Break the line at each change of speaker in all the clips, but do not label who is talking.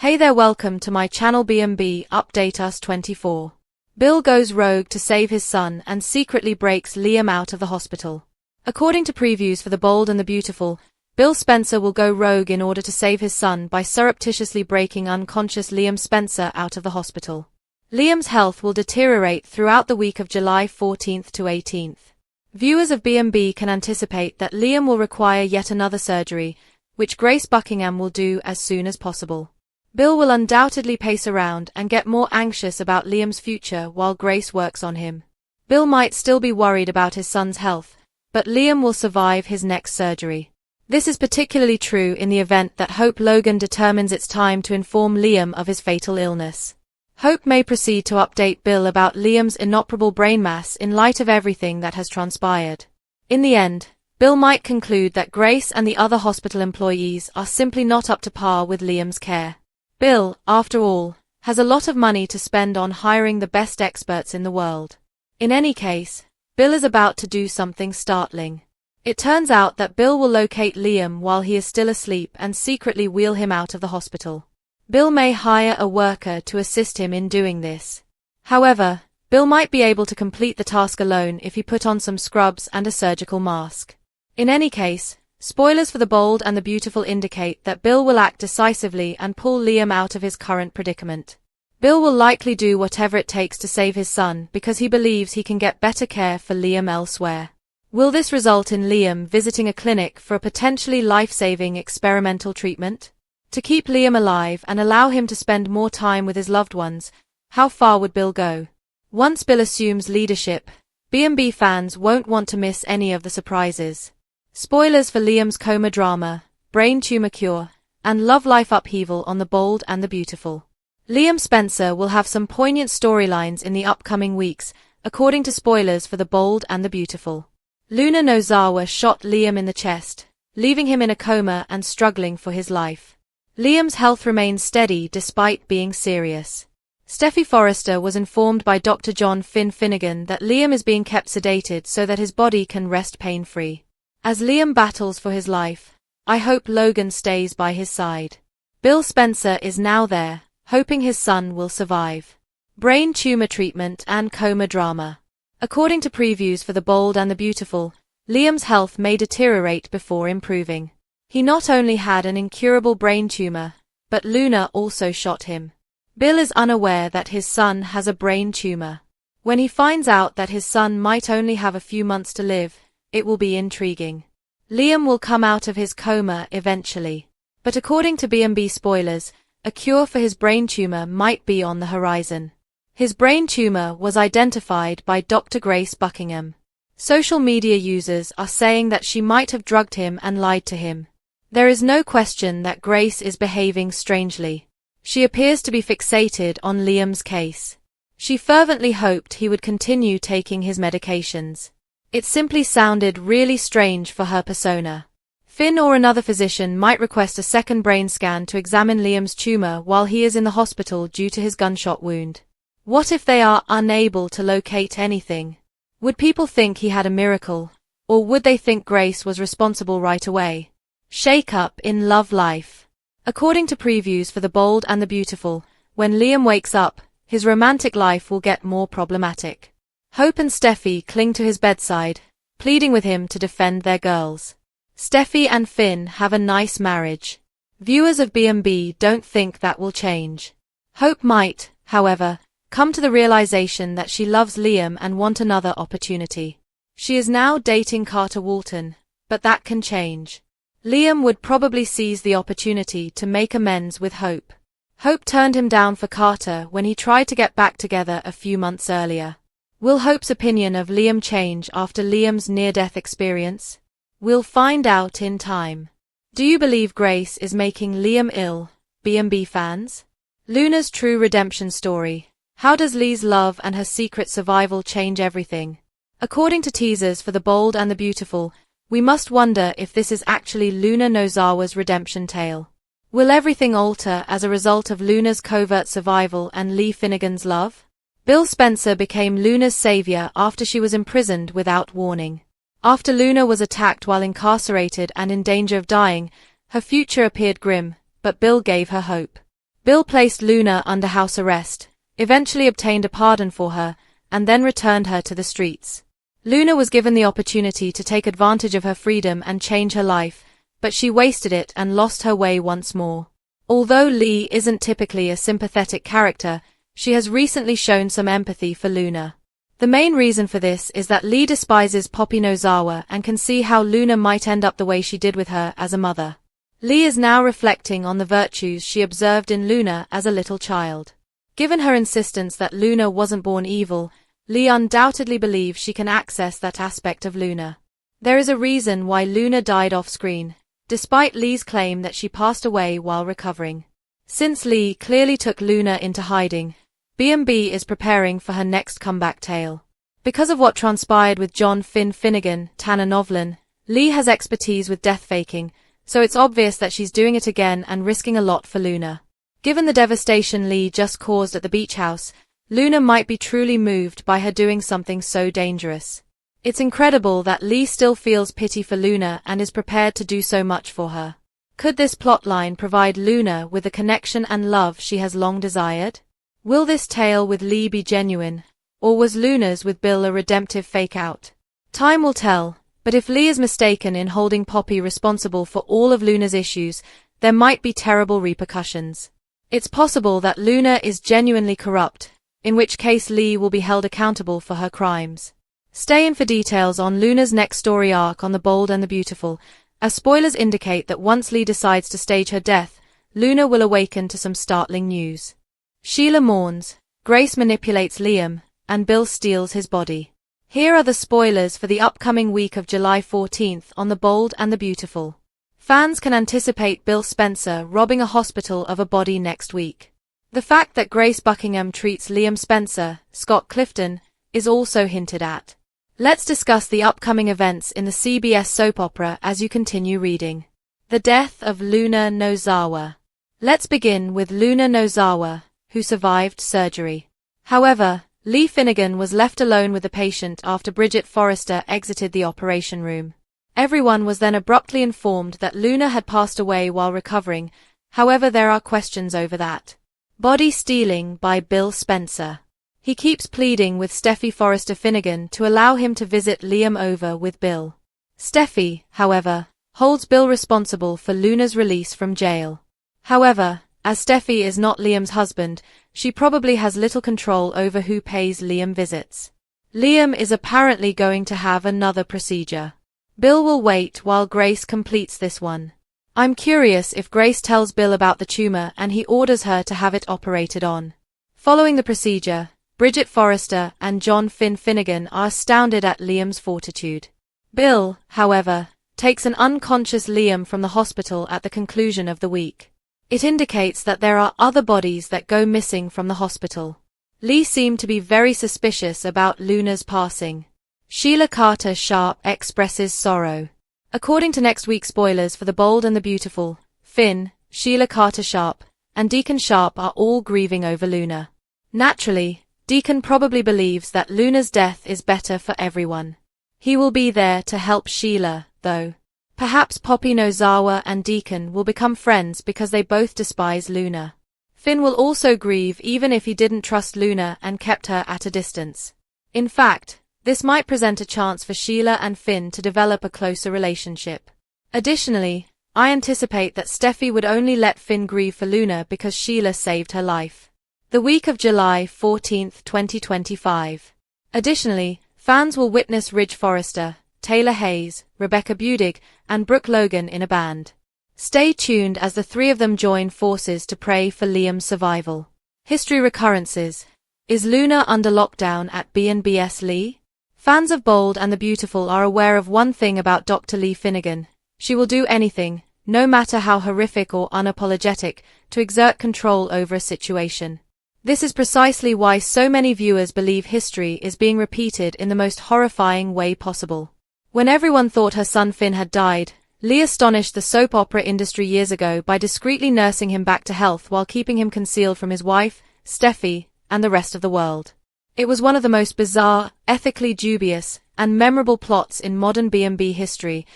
Hey there, welcome to my channel B&B Update Us 24. Bill goes rogue to save his son and secretly breaks Liam out of the hospital. According to previews for The Bold and the Beautiful, Bill Spencer will go rogue in order to save his son by surreptitiously breaking unconscious Liam Spencer out of the hospital. Liam's health will deteriorate throughout the week of July 14th to 18th. Viewers of B&B can anticipate that Liam will require yet another surgery, which Grace Buckingham will do as soon as possible. Bill will undoubtedly pace around and get more anxious about Liam's future while Grace works on him. Bill might still be worried about his son's health, but Liam will survive his next surgery. This is particularly true in the event that Hope Logan determines it's time to inform Liam of his fatal illness. Hope may proceed to update Bill about Liam's inoperable brain mass in light of everything that has transpired. In the end, Bill might conclude that Grace and the other hospital employees are simply not up to par with Liam's care. Bill, after all, has a lot of money to spend on hiring the best experts in the world. In any case, Bill is about to do something startling. It turns out that Bill will locate Liam while he is still asleep and secretly wheel him out of the hospital. Bill may hire a worker to assist him in doing this. However, Bill might be able to complete the task alone if he put on some scrubs and a surgical mask. In any case, spoilers for The Bold and the Beautiful indicate that Bill will act decisively and pull Liam out of his current predicament. Bill will likely do whatever it takes to save his son because he believes he can get better care for Liam elsewhere. Will this result in Liam visiting a clinic for a potentially life-saving experimental treatment? To keep Liam alive and allow him to spend more time with his loved ones, how far would Bill go? Once Bill assumes leadership, B&B fans won't want to miss any of the surprises. Spoilers for Liam's coma drama, brain tumor cure, and love life upheaval on The Bold and the Beautiful. Liam Spencer will have some poignant storylines in the upcoming weeks, according to spoilers for The Bold and the Beautiful. Luna Nozawa shot Liam in the chest, leaving him in a coma and struggling for his life. Liam's health remains steady despite being serious. Steffi Forrester was informed by Dr. John Finnegan that Liam is being kept sedated so that his body can rest pain-free. As Liam battles for his life, I hope Logan stays by his side. Bill Spencer is now there, hoping his son will survive. Brain tumor treatment and coma drama. According to previews for The Bold and the Beautiful, Liam's health may deteriorate before improving. He not only had an incurable brain tumor, but Luna also shot him. Bill is unaware that his son has a brain tumor. When he finds out that his son might only have a few months to live, it will be intriguing. Liam will come out of his coma eventually. But according to B&B spoilers, a cure for his brain tumor might be on the horizon. His brain tumor was identified by Dr. Grace Buckingham. Social media users are saying that she might have drugged him and lied to him. There is no question that Grace is behaving strangely. She appears to be fixated on Liam's case. She fervently hoped he would continue taking his medications. It simply sounded really strange for her persona. Finn or another physician might request a second brain scan to examine Liam's tumor while he is in the hospital due to his gunshot wound. What if they are unable to locate anything? Would people think he had a miracle, or would they think Grace was responsible right away? Shake-up in love life. According to previews for The Bold and the Beautiful, when Liam wakes up, his romantic life will get more problematic. Hope and Steffi cling to his bedside, pleading with him to defend their girls. Steffi and Finn have a nice marriage. Viewers of B&B don't think that will change. Hope might, however, come to the realization that she loves Liam and want another opportunity. She is now dating Carter Walton, but that can change. Liam would probably seize the opportunity to make amends with Hope. Hope turned him down for Carter when he tried to get back together a few months earlier. Will Hope's opinion of Liam change after Liam's near-death experience? We'll find out in time. Do you believe Grace is making Liam ill, B&B fans? Luna's true redemption story. How does Lee's love and her secret survival change everything? According to teasers for The Bold and the Beautiful, we must wonder if this is actually Luna Nozawa's redemption tale. Will everything alter as a result of Luna's covert survival and Lee Finnegan's love? Bill Spencer became Luna's savior after she was imprisoned without warning. After Luna was attacked while incarcerated and in danger of dying, her future appeared grim, but Bill gave her hope. Bill placed Luna under house arrest, eventually obtained a pardon for her, and then returned her to the streets. Luna was given the opportunity to take advantage of her freedom and change her life, but she wasted it and lost her way once more. Although Lee isn't typically a sympathetic character, she has recently shown some empathy for Luna. The main reason for this is that Lee despises Poppy Nozawa and can see how Luna might end up the way she did with her as a mother. Lee is now reflecting on the virtues she observed in Luna as a little child. Given her insistence that Luna wasn't born evil, Lee undoubtedly believes she can access that aspect of Luna. There is a reason why Luna died off-screen, despite Lee's claim that she passed away while recovering. Since Lee clearly took Luna into hiding, B&B is preparing for her next comeback tale. Because of what transpired with John Finnegan, Tanner Novlan, Lee has expertise with death faking, so it's obvious that she's doing it again and risking a lot for Luna. Given the devastation Lee just caused at the beach house, Luna might be truly moved by her doing something so dangerous. It's incredible that Lee still feels pity for Luna and is prepared to do so much for her. Could this plotline provide Luna with the connection and love she has long desired? Will this tale with Lee be genuine, or was Luna's with Bill a redemptive fake-out? Time will tell, but if Lee is mistaken in holding Poppy responsible for all of Luna's issues, there might be terrible repercussions. It's possible that Luna is genuinely corrupt, in which case Lee will be held accountable for her crimes. Stay in for details on Luna's next story arc on The Bold and the Beautiful, as spoilers indicate that once Lee decides to stage her death, Luna will awaken to some startling news. Sheila mourns, Grace manipulates Liam, and Bill steals his body. Here are the spoilers for the upcoming week of July 14th on The Bold and the Beautiful. Fans can anticipate Bill Spencer robbing a hospital of a body next week. The fact that Grace Buckingham treats Liam Spencer, Scott Clifton, is also hinted at. Let's discuss the upcoming events in the CBS soap opera as you continue reading. The death of Luna Nozawa. Let's begin with Luna Nozawa, who survived surgery. However, Lee Finnegan was left alone with the patient after Bridget Forrester exited the operation room. Everyone was then abruptly informed that Luna had passed away while recovering, however there are questions over that. Body stealing by Bill Spencer. He keeps pleading with Steffi Forrester Finnegan to allow him to visit Liam over with Bill. Steffi, however, holds Bill responsible for Luna's release from jail. However, as Steffi is not Liam's husband, she probably has little control over who pays Liam visits. Liam is apparently going to have another procedure. Bill will wait while Grace completes this one. I'm curious if Grace tells Bill about the tumor and he orders her to have it operated on. Following the procedure, Bridget Forrester and John Finnegan are astounded at Liam's fortitude. Bill, however, takes an unconscious Liam from the hospital at the conclusion of the week. It indicates that there are other bodies that go missing from the hospital. Lee seemed to be very suspicious about Luna's passing. Sheila Carter Sharp expresses sorrow. According to next week's spoilers for The Bold and the Beautiful, Finn, Sheila Carter Sharp, and Deacon Sharp are all grieving over Luna. Naturally, Deacon probably believes that Luna's death is better for everyone. He will be there to help Sheila, though. Perhaps Poppy Nozawa and Deacon will become friends because they both despise Luna. Finn will also grieve even if he didn't trust Luna and kept her at a distance. In fact, this might present a chance for Sheila and Finn to develop a closer relationship. Additionally, I anticipate that Steffi would only let Finn grieve for Luna because Sheila saved her life. The week of July 14, 2025. Additionally, fans will witness Ridge Forrester, Taylor Hayes, Rebecca Budig, and Brooke Logan in a band. Stay tuned as the three of them join forces to pray for Liam's survival. History recurrences. Is Luna under lockdown at B&BS Lee? Fans of Bold and the Beautiful are aware of one thing about Dr. Lee Finnegan. She will do anything, no matter how horrific or unapologetic, to exert control over a situation. This is precisely why so many viewers believe history is being repeated in the most horrifying way possible. When everyone thought her son Finn had died, Lee astonished the soap opera industry years ago by discreetly nursing him back to health while keeping him concealed from his wife, Steffi, and the rest of the world. It was one of the most bizarre, ethically dubious, and memorable plots in modern B&B history.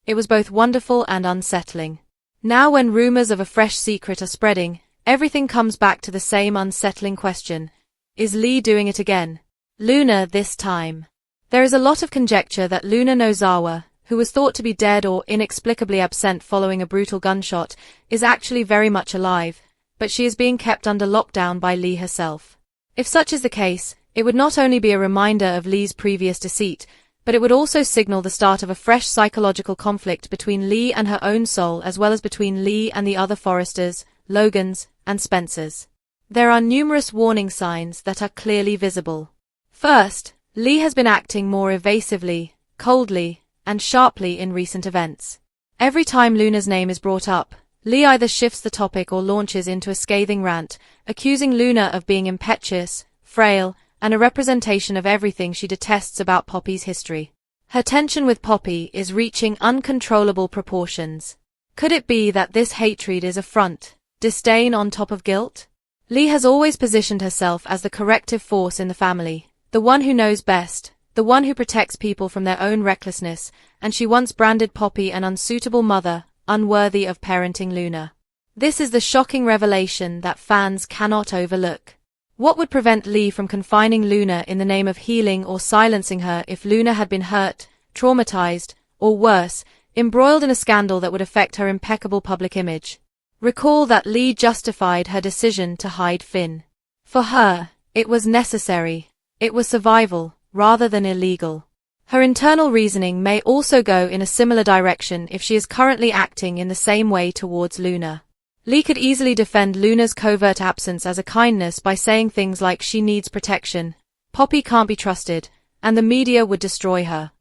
It was both wonderful and unsettling. Now when rumors of a fresh secret are spreading, everything comes back to the same unsettling question. Is Lee doing it again? Luna this time. There is a lot of conjecture that Luna Nozawa, who was thought to be dead or inexplicably absent following a brutal gunshot, is actually very much alive, but she is being kept under lockdown by Lee herself. If such is the case, it would not only be a reminder of Lee's previous deceit, but it would also signal the start of a fresh psychological conflict between Lee and her own soul, as well as between Lee and the other Forresters, Logans, and Spencers. There are numerous warning signs that are clearly visible. First, Lee has been acting more evasively, coldly, and sharply in recent events. Every time Luna's name is brought up, Lee either shifts the topic or launches into a scathing rant, accusing Luna of being impetuous, frail, and a representation of everything she detests about Poppy's history. Her tension with Poppy is reaching uncontrollable proportions. Could it be that this hatred is affront, disdain on top of guilt? Lee has always positioned herself as the corrective force in the family, the one who knows best, the one who protects people from their own recklessness, and she once branded Poppy an unsuitable mother, unworthy of parenting Luna. This is the shocking revelation that fans cannot overlook. What would prevent Lee from confining Luna in the name of healing or silencing her if Luna had been hurt, traumatized, or worse, embroiled in a scandal that would affect her impeccable public image? Recall that Lee justified her decision to hide Finn. For her, it was necessary. It was survival, rather than illegal. Her internal reasoning may also go in a similar direction if she is currently acting in the same way towards Luna. Lee could easily defend Luna's covert absence as a kindness by saying things like she needs protection, Poppy can't be trusted, and the media would destroy her.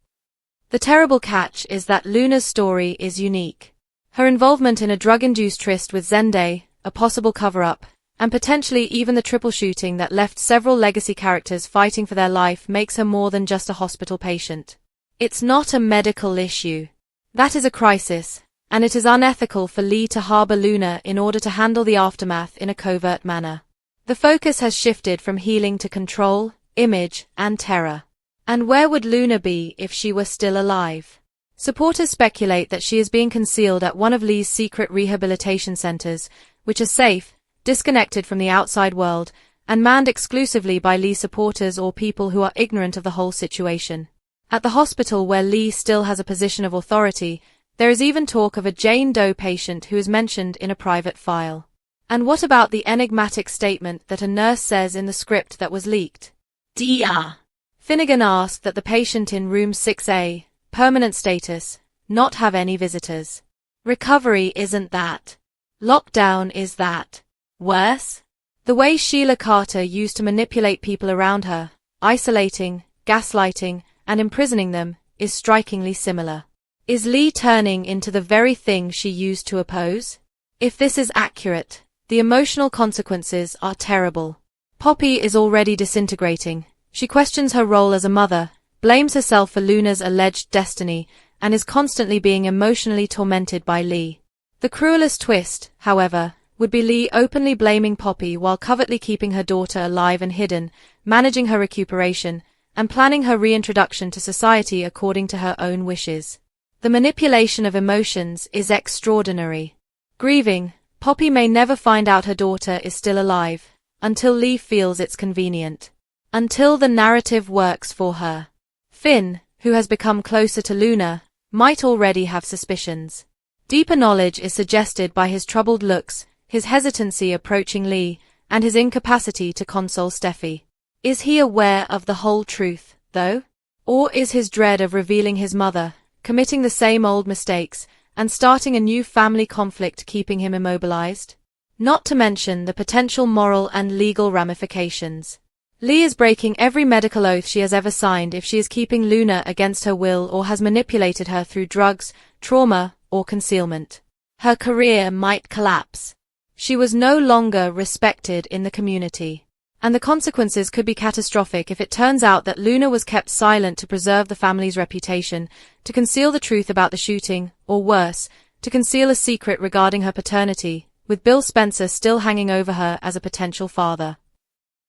The terrible catch is that Luna's story is unique. Her involvement in a drug-induced tryst with Zende, a possible cover-up, and potentially even the triple shooting that left several legacy characters fighting for their life makes her more than just a hospital patient. It's not a medical issue. That is a crisis. And it is unethical for Lee to harbor Luna in order to handle the aftermath in a covert manner. The focus has shifted from healing to control, image, and terror. And where would Luna be if she were still alive? Supporters speculate that she is being concealed at one of Lee's secret rehabilitation centers, which are safe, disconnected from the outside world, and manned exclusively by Lee supporters or people who are ignorant of the whole situation. At the hospital where Lee still has a position of authority, there is even talk of a Jane Doe patient who is mentioned in a private file. And what about the enigmatic statement that a nurse says in the script that was leaked? Dr. Finnegan asked that the patient in room 6A, permanent status, not have any visitors. Recovery isn't that. Lockdown is that. Worse? The way Sheila Carter used to manipulate people around her, isolating, gaslighting, and imprisoning them, is strikingly similar. Is Lee turning into the very thing she used to oppose? If this is accurate, the emotional consequences are terrible. Poppy is already disintegrating. She questions her role as a mother, blames herself for Luna's alleged destiny, and is constantly being emotionally tormented by Lee. The cruelest twist, however, would be Lee openly blaming Poppy while covertly keeping her daughter alive and hidden, managing her recuperation, and planning her reintroduction to society according to her own wishes. The manipulation of emotions is extraordinary. Grieving, Poppy may never find out her daughter is still alive, until Lee feels it's convenient. Until the narrative works for her. Finn, who has become closer to Luna, might already have suspicions. Deeper knowledge is suggested by his troubled looks, his hesitancy approaching Lee, and his incapacity to console Steffi. Is he aware of the whole truth, though? Or is his dread of revealing his mother, committing the same old mistakes, and starting a new family conflict keeping him immobilized? Not to mention the potential moral and legal ramifications. Lee is breaking every medical oath she has ever signed if she is keeping Luna against her will or has manipulated her through drugs, trauma, or concealment. Her career might collapse. She was no longer respected in the community. And the consequences could be catastrophic if it turns out that Luna was kept silent to preserve the family's reputation, to conceal the truth about the shooting, or worse, to conceal a secret regarding her paternity, with Bill Spencer still hanging over her as a potential father.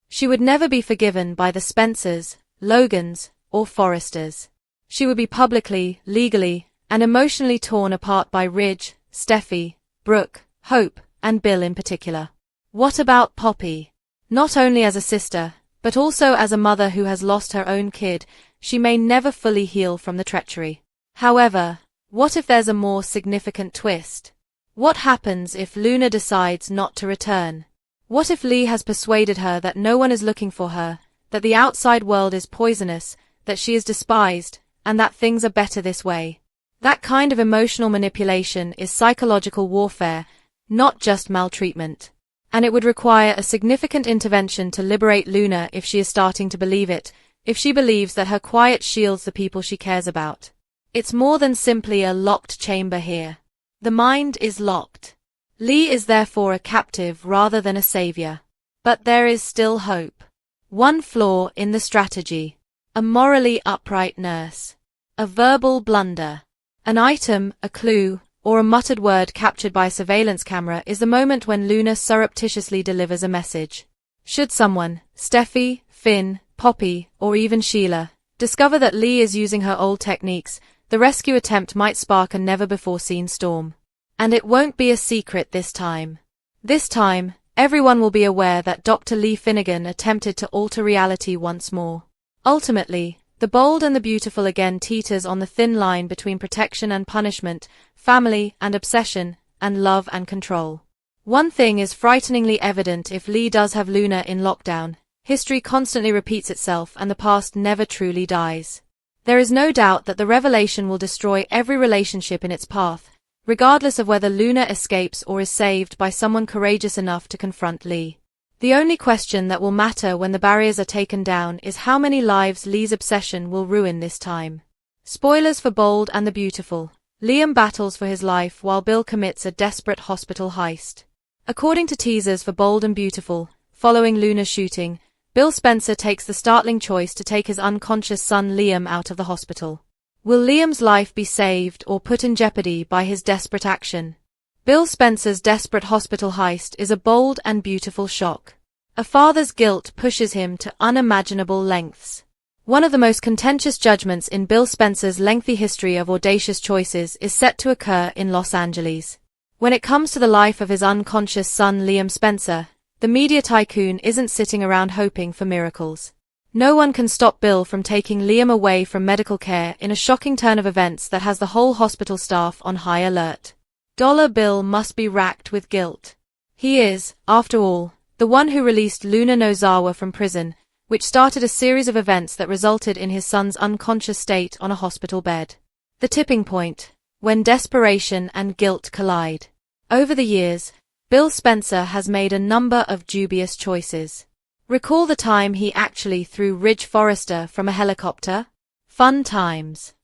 She would never be forgiven by the Spencers, Logans, or Forresters. She would be publicly, legally, and emotionally torn apart by Ridge, Steffi, Brooke, Hope, and Bill in particular. What about Poppy? Not only as a sister, but also as a mother who has lost her own kid, she may never fully heal from the treachery. However, what if there's a more significant twist? What happens if Luna decides not to return? What if Lee has persuaded her that no one is looking for her, that the outside world is poisonous, that she is despised, and that things are better this way? That kind of emotional manipulation is psychological warfare, not just maltreatment. And it would require a significant intervention to liberate Luna if she is starting to believe it, if she believes that her quiet shields the people she cares about. It's more than simply a locked chamber here. The mind is locked. Lee is therefore a captive rather than a savior. But there is still hope. One flaw in the strategy. A morally upright nurse. A verbal blunder. An item, a clue, or a muttered word captured by a surveillance camera is the moment when Luna surreptitiously delivers a message. Should someone, Steffi, Finn, Poppy, or even Sheila, discover that Lee is using her old techniques, the rescue attempt might spark a never-before-seen storm. And it won't be a secret this time. This time, everyone will be aware that Dr. Lee Finnegan attempted to alter reality once more. Ultimately, The Bold and the Beautiful again teeters on the thin line between protection and punishment, family and obsession, and love and control. One thing is frighteningly evident: if Lee does have Luna in lockdown, history constantly repeats itself and the past never truly dies. There is no doubt that the revelation will destroy every relationship in its path, regardless of whether Luna escapes or is saved by someone courageous enough to confront Lee. The only question that will matter when the barriers are taken down is how many lives Lee's obsession will ruin this time. Spoilers for Bold and the Beautiful. Liam battles for his life while Bill commits a desperate hospital heist. According to teasers for Bold and Beautiful, following Luna's shooting, Bill Spencer takes the startling choice to take his unconscious son Liam out of the hospital. Will Liam's life be saved or put in jeopardy by his desperate action? Bill Spencer's desperate hospital heist is a bold and beautiful shock. A father's guilt pushes him to unimaginable lengths. One of the most contentious judgments in Bill Spencer's lengthy history of audacious choices is set to occur in Los Angeles. When it comes to the life of his unconscious son Liam Spencer, the media tycoon isn't sitting around hoping for miracles. No one can stop Bill from taking Liam away from medical care in a shocking turn of events that has the whole hospital staff on high alert. Dollar Bill must be racked with guilt. He is, after all, the one who released Luna Nozawa from prison, which started a series of events that resulted in his son's unconscious state on a hospital bed. The tipping point, when desperation and guilt collide. Over the years, Bill Spencer has made a number of dubious choices. Recall the time he actually threw Ridge Forrester from a helicopter? Fun times.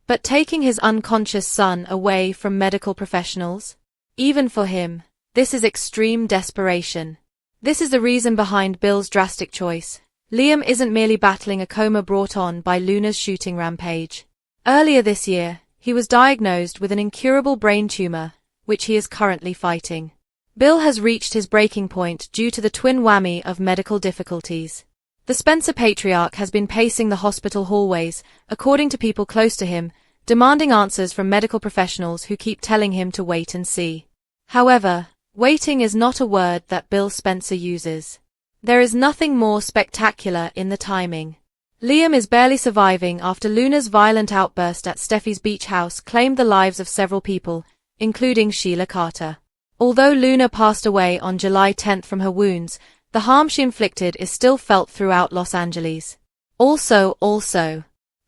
But taking his unconscious son away from medical professionals? Even for him, this is extreme desperation. This is the reason behind Bill's drastic choice. Liam isn't merely battling a coma brought on by Luna's shooting rampage. Earlier this year, he was diagnosed with an incurable brain tumor, which he is currently fighting. Bill has reached his breaking point due to the twin whammy of medical difficulties. The Spencer patriarch has been pacing the hospital hallways, according to people close to him, demanding answers from medical professionals who keep telling him to wait and see. However, waiting is not a word that Bill Spencer uses. There is nothing more spectacular in the timing. Liam is barely surviving after Luna's violent outburst at Steffi's beach house claimed the lives of several people, including Sheila Carter. Although Luna passed away on July 10 from her wounds, the harm she inflicted is still felt throughout Los Angeles. Also,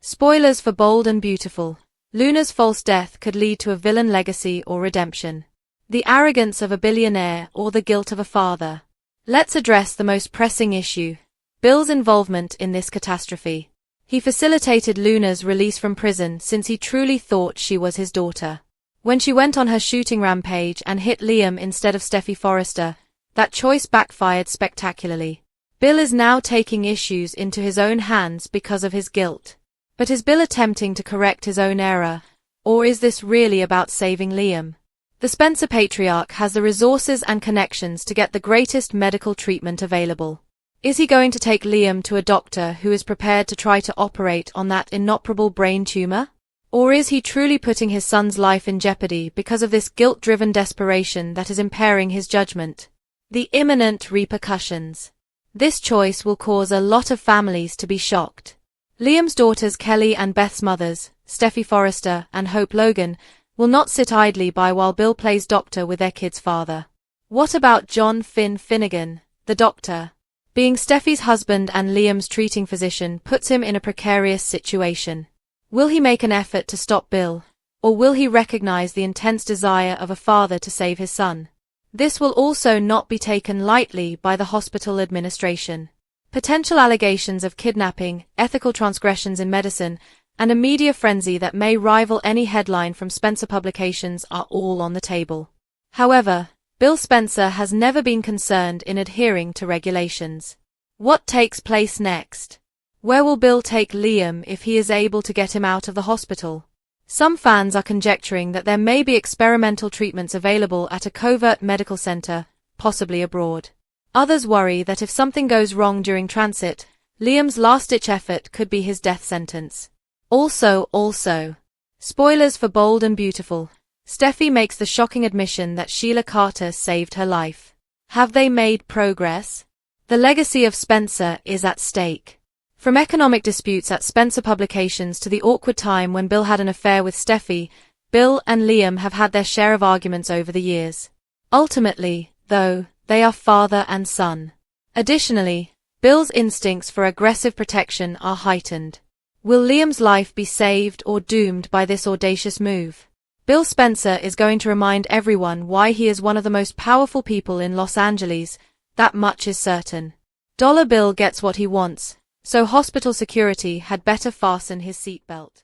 spoilers for Bold and Beautiful. Luna's false death could lead to a villain legacy or redemption. The arrogance of a billionaire or the guilt of a father. Let's address the most pressing issue: Bill's involvement in this catastrophe. He facilitated Luna's release from prison since he truly thought she was his daughter. When she went on her shooting rampage and hit Liam instead of Steffi Forrester, that choice backfired spectacularly. Bill is now taking issues into his own hands because of his guilt. But is Bill attempting to correct his own error, or is this really about saving Liam? The Spencer patriarch has the resources and connections to get the greatest medical treatment available. Is he going to take Liam to a doctor who is prepared to try to operate on that inoperable brain tumor? Or is he truly putting his son's life in jeopardy because of this guilt-driven desperation that is impairing his judgment? The imminent repercussions. This choice will cause a lot of families to be shocked. Liam's daughters Kelly and Beth's mothers, Steffi Forrester and Hope Logan, will not sit idly by while Bill plays doctor with their kid's father. What about John Finnegan, the doctor? Being Steffi's husband and Liam's treating physician puts him in a precarious situation. Will he make an effort to stop Bill, or will he recognize the intense desire of a father to save his son? This will also not be taken lightly by the hospital administration. Potential allegations of kidnapping, ethical transgressions in medicine, and a media frenzy that may rival any headline from Spencer publications are all on the table. However, Bill Spencer has never been concerned in adhering to regulations. What takes place next? Where will Bill take Liam if he is able to get him out of the hospital? Some fans are conjecturing that there may be experimental treatments available at a covert medical center, possibly abroad. Others worry that if something goes wrong during transit, Liam's last-ditch effort could be his death sentence. Also, spoilers for Bold and Beautiful. Steffi makes the shocking admission that Sheila Carter saved her life. Have they made progress? The legacy of Spencer is at stake. From economic disputes at Spencer Publications to the awkward time when Bill had an affair with Steffi, Bill and Liam have had their share of arguments over the years. Ultimately, though, they are father and son. Additionally, Bill's instincts for aggressive protection are heightened. Will Liam's life be saved or doomed by this audacious move? Bill Spencer is going to remind everyone why he is one of the most powerful people in Los Angeles, that much is certain. Dollar Bill gets what he wants, so hospital security had better fasten his seatbelt.